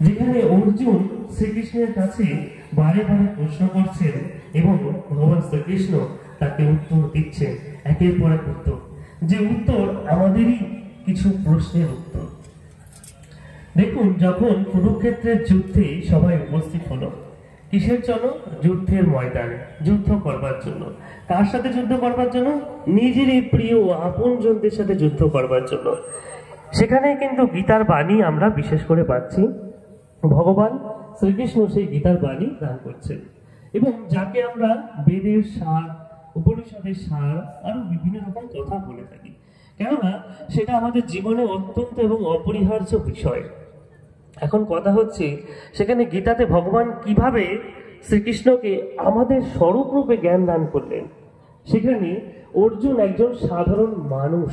যেখানে অর্জুন শ্রীকৃষ্ণের কাছে বারে বারে প্রশ্ন করছেন এবং ভগবান শ্রীকৃষ্ণ তাকে উত্তর দিচ্ছেন, একের পর এক উত্তর, যে উত্তর আমাদেরই কিছু প্রশ্নের উত্তর। দেখুন, যখন কুরুক্ষেত্রের যুদ্ধে সবাই উপস্থিত হলো, কিসের জন্য? যুদ্ধের ময়দানে যুদ্ধ করবার জন্য। কার সাথে যুদ্ধ করবার জন্য? নিজেরই প্রিয় আপনজনদের সাথে যুদ্ধ করবার জন্য। সেখানে কিন্তু গীতার বাণী আমরা বিশেষ করে পাচ্ছি। ভগবান শ্রীকৃষ্ণ সেই গীতার বাণী দান করছেন, এবং যাকে আমরা বেদের সার, উপনিষদের সার, আরো বিভিন্ন রকম কথা বলে থাকি, কেননা সেটা আমাদের জীবনে অত্যন্ত এবং অপরিহার্য বিষয়। এখন কথা হচ্ছে, সেখানে গীতাতে ভগবান কিভাবে শ্রীকৃষ্ণকে আমাদের স্বরূপ রূপে জ্ঞান দান করলেন। সেখানে অর্জুন একজন সাধারণ মানুষ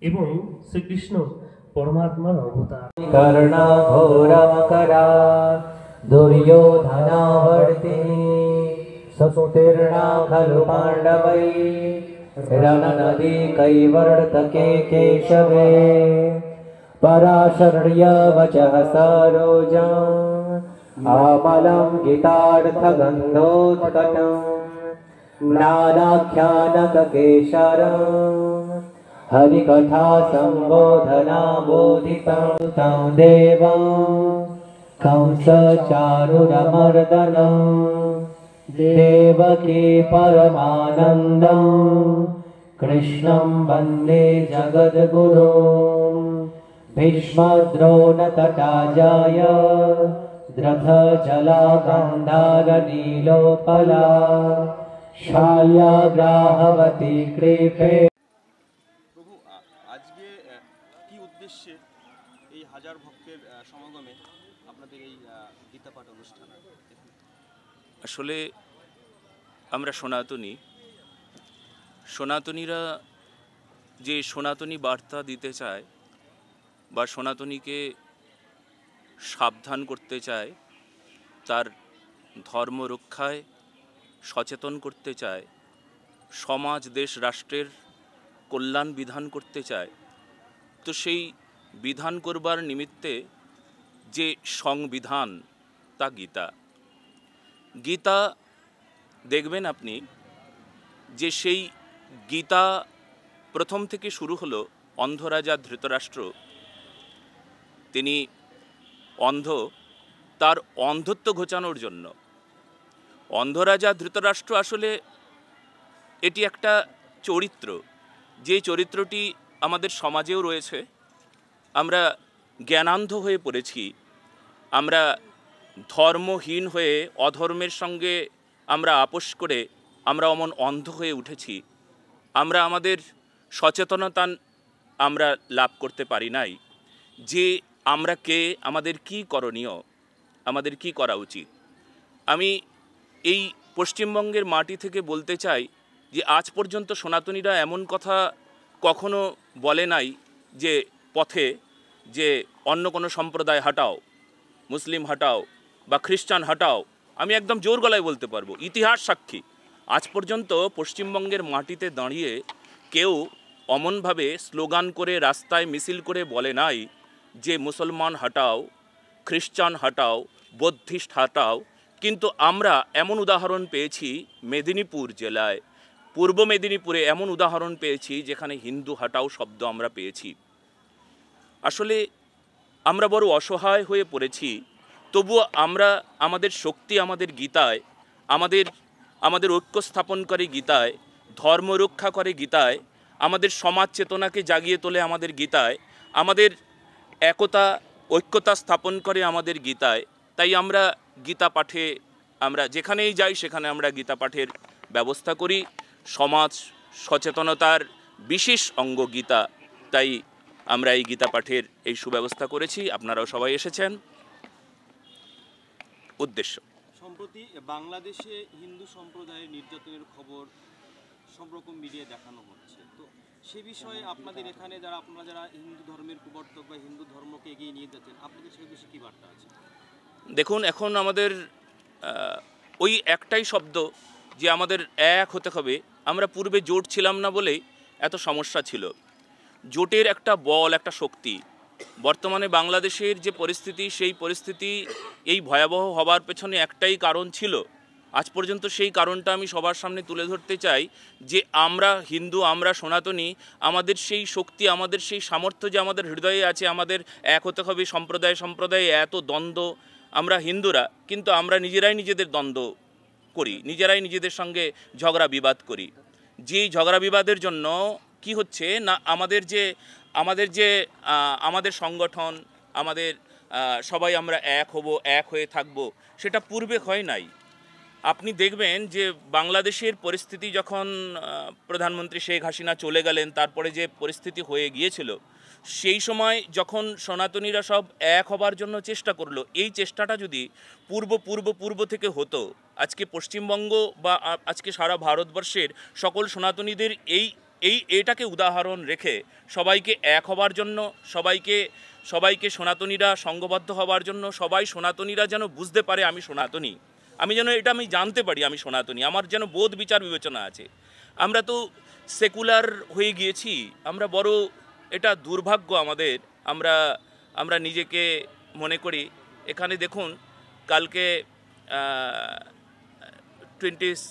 এবং শ্রীকৃষ্ণ পরমাত্মার অবতার। कर्णा घोराकरा दुर्योधनावर्तिनी सुतीर्णा खलु पाण्डवैः रणनदी कैवर्तके केशवे पराशर्य वचः सरोजा आमलं गीतार्थगन्धोत्कटं नानाख्यानककेशरम् हरिकथा संबोधना बोधितं तं देवं कंसचारुरमर्दनं देवकी परमानन्दं कृष्णं वन्दे जगद्गुरुं भीष्मद्रोणतटाजाय द्रथजला गान्धारनीलोपला शाल्याग्राहवती कृपे। আজকে কি উদ্দেশ্যে এই হাজার ভক্তের সমাগমে আপনাদের এই গীতা পাঠ অনুষ্ঠান? আসলে আমরা সনাতনীরা যে সনাতনী বার্তা দিতে চায় বা সনাতনীকে সাবধান করতে চায়, তার ধর্ম রক্ষায় সচেতন করতে চায়, সমাজ দেশ রাষ্ট্রের কল্যাণ বিধান করতে চায়, তো সেই বিধান করবার নিমিত্তে যে সংবিধান, তা গীতা দেখবেন আপনি যে সেই গীতা প্রথম থেকে শুরু হলো অন্ধ রাজা ধৃতরাষ্ট্র। তিনি অন্ধ, তার অন্ধত্ব ঘোচানোর জন্য। অন্ধ রাজা ধৃতরাষ্ট্র আসলে এটি একটা চরিত্র, যে চরিত্রটি আমাদের সমাজেও রয়েছে। আমরা জ্ঞানান্ধ হয়ে পড়েছি, আমরা ধর্মহীন হয়ে অধর্মের সঙ্গে আমরা আপোষ করে আমরা অমন অন্ধ হয়ে উঠেছি। আমরা আমাদের সচেতনতা আমরা লাভ করতে পারি নাই যে আমরা কে, আমাদের কি করণীয়, আমাদের কি করা উচিত। আমি এই পশ্চিমবঙ্গের মাটি থেকে বলতে চাই যে আজ পর্যন্ত সনাতনীরা এমন কথা কখনো বলে নাই যে পথে যে অন্য কোনো সম্প্রদায় হটাও, মুসলিম হটাও বা খ্রিস্টান হটাও। আমি একদম জোর গলায় বলতে পারবো, ইতিহাস সাক্ষী, আজ পর্যন্ত পশ্চিমবঙ্গের মাটিতে দাঁড়িয়ে কেউ অমনভাবে স্লোগান করে রাস্তায় মিছিল করে বলে নাই যে মুসলমান হটাও, খ্রিস্টান হটাও, বৌদ্ধিস্ট হটাও। কিন্তু আমরা এমন উদাহরণ পেয়েছি মেদিনীপুর জেলায়, পূর্ব মেদিনীপুরে এমন উদাহরণ পেয়েছি যেখানে হিন্দু হটাও শব্দ আমরা পেয়েছি। আসলে আমরা বড় অসহায় হয়ে পড়েছি, তবুও আমরা আমাদের শক্তি আমাদের গীতায়, আমাদের ঐক্য স্থাপনকারী গীতায়, ধর্ম রক্ষা করে গীতায়, আমাদের সমাজ চেতনাকে জাগিয়ে তোলে আমাদের গীতায়, আমাদের একতা ঐক্যতা স্থাপন করে আমাদের গীতায়। তাই আমরা গীতা পাঠে, আমরা যেখানেই যাই সেখানে আমরা গীতা পাঠের ব্যবস্থা করি। সমাজ সচেতনতার বিশেষ অঙ্গ গীতা, তাই আমরা এই গীতা পাঠের এই সুব্যবস্থা করেছি। আপনারাও সবাই এসেছেন। উদ্দেশ্য, সম্প্রতি বাংলাদেশে হিন্দু সম্প্রদায়ের নির্যাতনের খবর সব রকম মিডিয়ায় দেখানো হচ্ছে, তো সে বিষয়ে আপনাদের এখানে আপনারা যারা হিন্দু ধর্মের প্রবর্তক বা হিন্দু ধর্মকে এগিয়ে নিয়ে যাচ্ছেন, আপনাদের সেই বিষয়ে কী বার্তা আছে? দেখুন, এখন আমাদের ওই একটাই শব্দ যে আমাদের এক হতে হবে। আমরা পূর্বে জোট ছিলাম না বলেই এত সমস্যা ছিল। জোটের একটা বল, একটা শক্তি, বর্তমানে বাংলাদেশের যে পরিস্থিতি, সেই পরিস্থিতি এই ভয়াবহ হবার পেছনে একটাই কারণ ছিল। আজ পর্যন্ত সেই কারণটা আমি সবার সামনে তুলে ধরতে চাই যে আমরা হিন্দু, আমরা সনাতনী, আমাদের সেই শক্তি, আমাদের সেই সামর্থ্য যে আমাদের হৃদয়ে আছে, আমাদের এক হতে হবে। সম্প্রদায়ে সম্প্রদায়ে এত দ্বন্দ্ব, আমরা হিন্দুরা কিন্তু আমরা নিজেরাই নিজেদের দ্বন্দ্ব করি, নিজেরাই নিজেদের সঙ্গে ঝগড়া বিবাদ করি। যেই ঝগড়া বিবাদের জন্য কি হচ্ছে না, আমাদের সংগঠন, আমাদের সবাই আমরা এক হব, এক হয়ে থাকব, সেটা পূর্বে হয় নাই। আপনি দেখবেন যে বাংলাদেশের পরিস্থিতি যখন প্রধানমন্ত্রী শেখ হাসিনা চলে গেলেন, তারপরে যে পরিস্থিতি হয়ে গিয়েছিল, সেই সময় যখন সনাতনীরা সব এক হবার জন্য চেষ্টা করলো, এই চেষ্টাটা যদি পূর্ব থেকে হতো, আজকে পশ্চিমবঙ্গ বা আজকে সারা ভারতবর্ষের সকল সনাতনীদের এটাকে উদাহরণ রেখে সবাইকে এক হবার জন্য, সবাইকে সনাতনীরা সংঘবদ্ধ হবার জন্য, সবাই সনাতনীরা যেন বুঝতে পারে আমি সনাতনী, আমি জানতে পারি আমি সনাতনী, আমার যেন বোধ বিচার বিবেচনা আছে। আমরা তো সেকুলার হয়ে গিয়েছি, আমরা বড়, এটা দুর্ভাগ্য আমাদের। আমরা নিজেকে মনে করি, এখানে দেখুন কালকে 25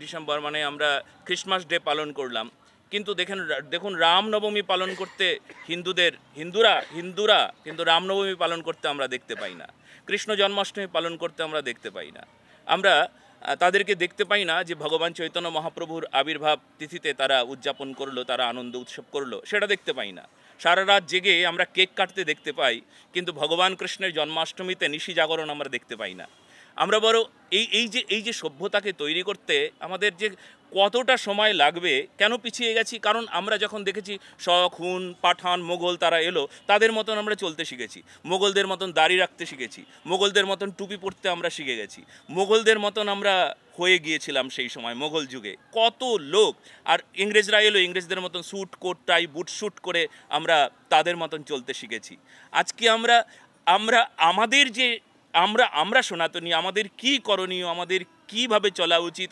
ডিসেম্বর মানে আমরা ক্রিসমাস ডে পালন করলাম, কিন্তু দেখুন রামনবমী পালন করতে হিন্দুরা কিন্তু রামনবমী পালন করতে আমরা দেখতে পাই না, কৃষ্ণ জন্মাষ্টমী পালন করতে আমরা দেখতে পাই না। আমরা তাদেরকে দেখতে পাই না যে ভগবান চৈতন্য মহাপ্রভুর আবির্ভাব তিথিতে তারা উদযাপন করলো, তারা আনন্দ উৎসব করলো, সেটা দেখতে পাই না। সারা রাত জেগে আমরা কেক কাটতে দেখতে পাই, কিন্তু ভগবান কৃষ্ণের জন্মাষ্টমীতে নিশি জাগরণ আমরা দেখতে পাই না। আমরা বড় এই যে সভ্যতাকে তৈরি করতে আমাদের যে কতটা সময় লাগবে, কেন পিছিয়ে গেছি? কারণ আমরা যখন দেখেছি শক, হুন, পাঠান, মোগল তারা এলো, তাদের মতন আমরা চলতে শিখেছি, মোগলদের মতন দাড়ি রাখতে শিখেছি, মোগলদের মতন টুপি পরতে আমরা শিখে গেছি, মোগলদের মতন আমরা হয়ে গিয়েছিলাম সেই সময় মোগল যুগে। কত লোক, আর ইংরেজরা এলো, ইংরেজদের মতন স্যুট, কোট, টাই, বুট স্যুট করে আমরা তাদের মতন চলতে শিখেছি। আজকে আমাদের যে আমরা সনাতনী, আমাদের কি করণীয়, আমাদের কিভাবে চলা উচিত,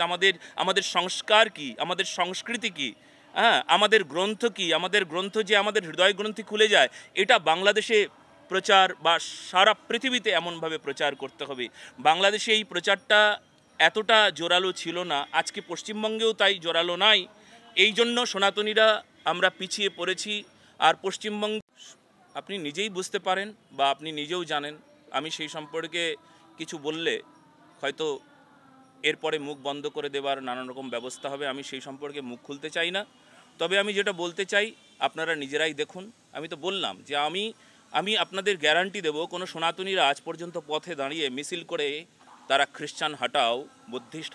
আমাদের সংস্কার কি, আমাদের সংস্কৃতি কি, আমাদের গ্রন্থ কি, আমাদের গ্রন্থ যে আমাদের হৃদয় গ্রন্থি খুলে যায়, এটা বাংলাদেশে প্রচার বা সারা পৃথিবীতে এমনভাবে প্রচার করতে হবে। বাংলাদেশে এই প্রচারটা এতটা জোরালো ছিল না, আজকে পশ্চিমবঙ্গেও তাই জোরালো নাই। এই জন্য সনাতনীরা আমরা পিছিয়ে পড়েছি। আর পশ্চিমবঙ্গ আপনি নিজেই বুঝতে পারেন বা আপনি নিজেও জানেন, আমি সেই সম্পর্কে কিছু বললে হয়তো এরপরে মুখ বন্ধ করে দেওয়ার নানান রকম ব্যবস্থা হবে, আমি সেই সম্পর্কে মুখ খুলতে চাই না। তবে আমি যেটা বলতে চাই আপনারা নিজেরাই দেখুন। আমি তো বললাম যে আমি আপনাদের গ্যারান্টি দেব, কোনো সনাতনীরা আজ পর্যন্ত পথে দাঁড়িয়ে মিছিল করে তারা খ্রিস্টান হাটাও, বুদ্ধিস্ট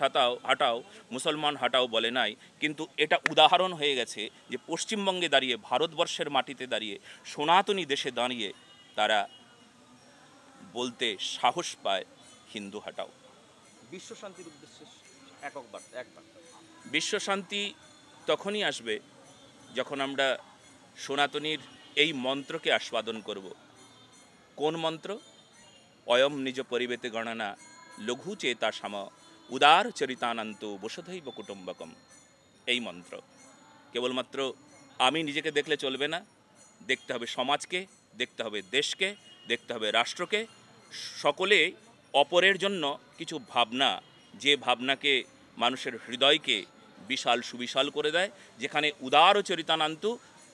হাটাও, মুসলমান হাটাও বলে নাই। কিন্তু এটা উদাহরণ হয়ে গেছে যে পশ্চিমবঙ্গে দাঁড়িয়ে, ভারতবর্ষের মাটিতে দাঁড়িয়ে, সনাতনী দেশে দাঁড়িয়ে তারা বলতে সাহস পায় হিন্দু হাটাও। বিশ্ব শান্তির উদ্দেশ্যে একবার বিশ্ব শান্তি তখনই আসবে যখন আমরা সনাতনীর এই মন্ত্রকে আস্বাদন করব। কোন মন্ত্র? অয়ম নিজ পরিবেতে গণনা লঘু চেতা সাম উদার চরিতানন্ত বসুধৈব কুটুম্বকম। এই মন্ত্র কেবলমাত্র আমি নিজেকে দেখলে চলবে না, দেখতে হবে সমাজকে, দেখতে হবে দেশকে, দেখতে হবে রাষ্ট্রকে। সকলে অপরের জন্য কিছু ভাবনা, যে ভাবনাকে মানুষের হৃদয়কে বিশাল সুবিশাল করে দেয়, যেখানে উদার চরিতানান্ত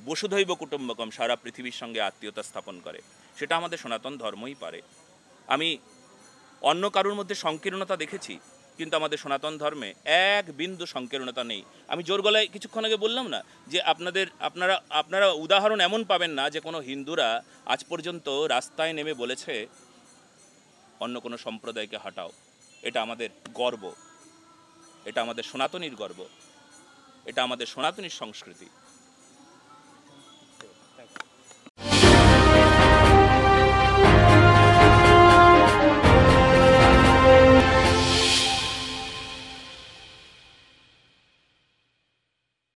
বসুধৈব কুটুম্বকম, সারা পৃথিবীর সঙ্গে আত্মীয়তা স্থাপন করে, সেটা আমাদের সনাতন ধর্মই পারে। আমি অন্য কারোর মধ্যে সংকীর্ণতা দেখেছি, কিন্তু আমাদের সনাতন ধর্মে এক বিন্দু সংকীর্ণতা নেই। আমি জোর গলায় কিছুক্ষণ আগে বললাম না যে আপনারা উদাহরণ এমন পাবেন না যে কোনো হিন্দুরা আজ পর্যন্ত রাস্তায় নেমে বলেছে অন্য কোনো সম্প্রদায়কে হাটাও। এটা আমাদের গর্ব, এটা আমাদের সনাতনীর গর্ব, এটা আমাদের সনাতনীর সংস্কৃতি।